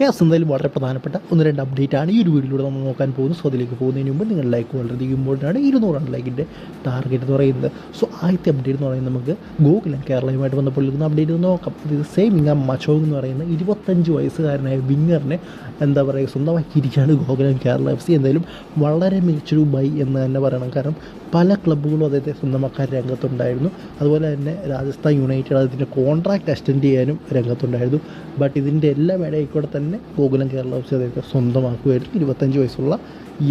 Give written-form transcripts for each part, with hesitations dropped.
എന്തായാലും വളരെ പ്രധാനപ്പെട്ട 1-2 അപ്ഡേറ്റ് ആണ് ഈ ഒരു വീഡിയോയിലൂടെ നമ്മൾ നോക്കാൻ പോകുന്നത്. സോ അതിലേക്ക് പോകുന്നതിന് മുമ്പ് നിങ്ങൾ ലൈക്ക് വളരെയധികം ഇമ്പോർട്ടൻ്റ് ആണ്. 200 ലൈക്കിൻ്റെ ടാർഗറ്റ് എന്ന് പറയുന്നത്. സോ ആദ്യത്തെ അപ്ഡേറ്റ് എന്ന് പറയുന്നത് നമുക്ക് ഗോകുലം കേരളയുമായിട്ട് ബന്ധപ്പെട്ട് നിൽക്കുന്ന അപ്ഡേറ്റ് നോക്കാം. ഇത് സേമിംഗ മച്ചോങ് എന്ന് പറയുന്ന 25 വയസ്സുകാരനായ വിങ്ങറിനെ എന്താ പറയുക സ്വന്തമാക്കിയിരിക്കുകയാണ് ഗോകുലം കേരള FC. എന്തായാലും വളരെ മികച്ചൊരു ബൈ എന്ന് തന്നെ പറയണം. കാരണം പല ക്ലബ്ബുകളും അദ്ദേഹത്തെ സ്വന്തമാക്കാൻ രംഗത്തുണ്ടായിരുന്നു. അതുപോലെ തന്നെ രാജസ്ഥാൻ യുണൈറ്റഡ് അതിൻ്റെ കോൺട്രാക്റ്റ് എക്സ്റ്റെൻഡ് ചെയ്യാനും രംഗത്തുണ്ടായിരുന്നു. ബട്ട് ഇതിൻ്റെ എല്ലാം ഇടയിൽ തന്നെ ഗോകുലം കേരള FC അദ്ദേഹത്തെ സ്വന്തമാക്കുമായിരുന്നു. 25 വയസ്സുള്ള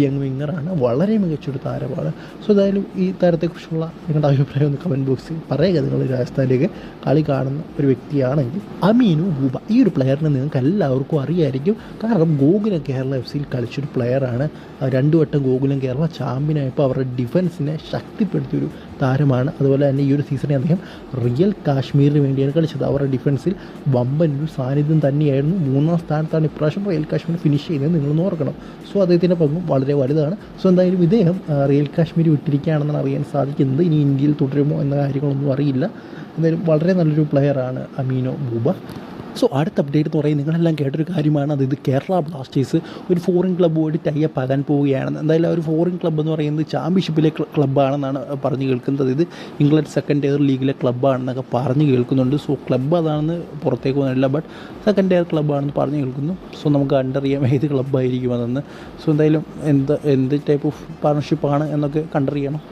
യങ് വിങ്ങറാണ്, വളരെ മികച്ചൊരു താരമാണ്. സോ എന്തായാലും ഈ താരത്തെക്കുറിച്ചുള്ള നിങ്ങളുടെ അഭിപ്രായം ഒന്ന് കമൻറ്റ് ബോക്സിൽ പറയുക. നിങ്ങൾ രാജസ്ഥാനിലേക്ക് കളി കാണുന്ന ഒരു വ്യക്തിയാണെങ്കിൽ അമീനു ബൂബ ഈ ഒരു പ്ലെയറിനെ നിങ്ങൾക്ക് എല്ലാവർക്കും അറിയായിരിക്കും. കാരണം ഗോകുലം കേരള FCയിൽ കളിച്ചൊരു പ്ലെയറാണ്. 2 വട്ടം ഗോകുലം കേരള ചാമ്പ്യനായപ്പോൾ അവരുടെ ഡിഫൻസിനെ ശക്തിപ്പെടുത്തിയൊരു താരമാണ്. അതുപോലെ തന്നെ ഈ ഒരു സീസണിൽ അദ്ദേഹം റിയൽ കാശ്മീരിന് വേണ്ടിയാണ് കളിച്ചത്. അവരുടെ ഡിഫൻസിൽ വമ്പൻ ഒരു സാന്നിധ്യം തന്നെയായിരുന്നു. 3-ാം സ്ഥാനത്താണ് ഇപ്രാവശ്യം റിയൽ കാശ്മീർ ഫിനിഷ് ചെയ്യുന്നത്, നിങ്ങളൊന്ന് ഓർക്കണം. സോ അദ്ദേഹത്തിൻ്റെ പങ്കും വളരെ വലുതാണ്. സോ എന്തായാലും ഇദ്ദേഹം റിയൽ കാശ്മീർ വിട്ടിരിക്കുകയാണെന്നാണ് അറിയാൻ സാധിക്കുന്നത്. ഇനി ഇന്ത്യയിൽ തുടരുമോ എന്ന കാര്യങ്ങളൊന്നും അറിയില്ല. എന്തായാലും വളരെ നല്ലൊരു പ്ലെയറാണ് അമീനോ ബൂബ. സോ അടുത്ത അപ്ഡേറ്റ് എന്ന് പറയുന്നത് നിങ്ങളെല്ലാം കേട്ടൊരു കാര്യമാണ്. അതായത് കേരള ബ്ലാസ്റ്റേഴ്സ് ഒരു ഫോറിൻ ക്ലബ്ബുമായിട്ട് ടൈപ്പ് ആകാൻ പോവുകയാണെന്ന്. എന്തായാലും ആ ഒരു ഫോറിൻ ക്ലബ്ബ് എന്ന് പറയുന്നത് ചാമ്പ്യൻഷിപ്പിലെ ക്ലബ്ബാണെന്നാണ് പറഞ്ഞു കേൾക്കുന്നത്. ഇത് ഇംഗ്ലണ്ട് സെക്കൻഡ് ടയർ ലീഗിലെ ക്ലബ്ബാണെന്നൊക്കെ പറഞ്ഞു കേൾക്കുന്നുണ്ട്. സോ ക്ലബ്ബ് അതാണെന്ന് പുറത്തേക്ക് വന്നിട്ടില്ല, ബട്ട് സെക്കൻഡ് ടയർ ക്ലബ്ബാണെന്ന് പറഞ്ഞു കേൾക്കുന്നു. സോ നമുക്ക് കണ്ടറിയാം ഏത് ക്ലബ്ബായിരിക്കും അതെന്ന്. സോ എന്തായാലും എന്ത് ടൈപ്പ് ഓഫ് പാർട്ണർഷിപ്പാണ് എന്നൊക്കെ കണ്ടറിയണം.